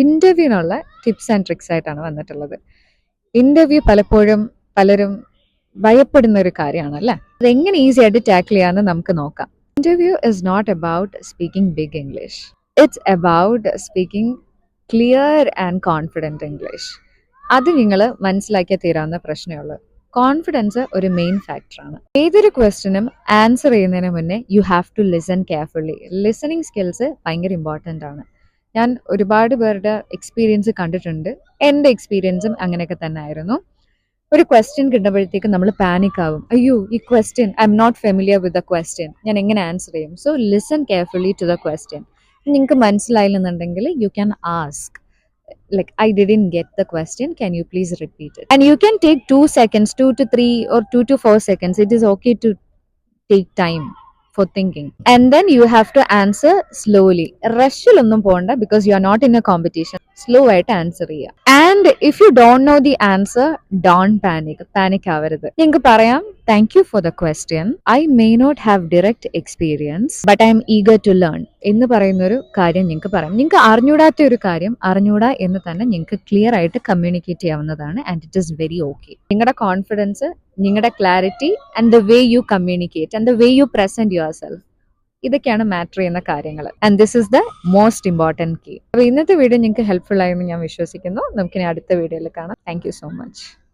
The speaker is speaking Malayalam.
ഇന്റർവ്യൂവിനുള്ള ടിപ്സ് ആൻഡ് ട്രിക്സ് ആയിട്ടാണ് വന്നിട്ടുള്ളത്. ഇന്റർവ്യൂ പലപ്പോഴും പലരും ഭയപ്പെടുന്ന ഒരു കാര്യമാണ് അല്ലേ. അതെങ്ങനെ ഈസി ആയിട്ട് ടാക്കിൾ ചെയ്യാമെന്ന് നമുക്ക് നോക്കാം. Interview is not about speaking big English. It's about speaking clear and confident English. അത് നിങ്ങൾ മനസ്സിലാക്കിയാൽ തീരാവുന്ന പ്രശ്നമുള്ളൂ. കോൺഫിഡൻസ് ഒരു മെയിൻ ഫാക്ടറാണ്. ഏതൊരു ക്വസ്റ്റ്യനും ആൻസർ ചെയ്യുന്നതിന് മുന്നേ you have to listen carefully. Listening skills ഭയങ്കര ഇമ്പോർട്ടൻ്റ് ആണ്. ഞാൻ ഒരുപാട് പേരുടെ എക്സ്പീരിയൻസ് കണ്ടിട്ടുണ്ട്. എൻ്റെ എക്സ്പീരിയൻസും അങ്ങനെയൊക്കെ തന്നെ ആയിരുന്നു. ഒരു ക്വസ്റ്റ്യൻ കിട്ടുമ്പോഴത്തേക്ക് നമ്മൾ പാനിക് ആവും. അയ്യോ, ഈ question I am not familiar with the question, ഞാൻ എങ്ങനെ ആൻസർ ചെയ്യും? So listen carefully to the question. നിങ്ങൾക്ക് മനസ്സിലായില്ലെന്നുണ്ടെങ്കിൽ you can ask like, I didn't get the question, can you please repeat it? And you can take 2 seconds, 2 to 3 or 2 to 4 seconds. It is okay to take time for thinking, and then you have to answer slowly. Rushil onnum ponda, because you are not in a competition. Slow ആയിട്ട് ആൻസർ ചെയ്യുക. And if you don't know the answer, don't panic ആവരുത്. നിങ്ങൾക്ക് പറയാം, thank you for the question, I may not have direct experience but I'm eager to learn എന്ന് പറയുന്നൊരു കാര്യം നിങ്ങൾക്ക് പറയാം. നിങ്ങൾക്ക് അറിഞ്ഞൂടാത്ത ഒരു കാര്യം അറിഞ്ഞൂടാ എന്ന് തന്നെ നിങ്ങൾക്ക് ക്ലിയർ ആയിട്ട് കമ്മ്യൂണിക്കേറ്റ് ചെയ്യാവുന്നതാണ്. And it is very okay. നിങ്ങളുടെ കോൺഫിഡൻസ്, നിങ്ങളുടെ clarity and the way you communicate and the way you present yourself, ഇതൊക്കെയാണ് മാറ്റർ ചെയ്യുന്ന കാര്യങ്ങൾ. And this is the most important key. അപ്പോൾ ഇന്നത്തെ വീഡിയോ നിങ്ങൾക്ക് ഹെൽപ്ഫുൾ ആയെന്ന് ഞാൻ വിശ്വസിക്കുന്നു. നമുക്കിനി അടുത്ത വീഡിയോയിൽ കാണാം. Thank you so much.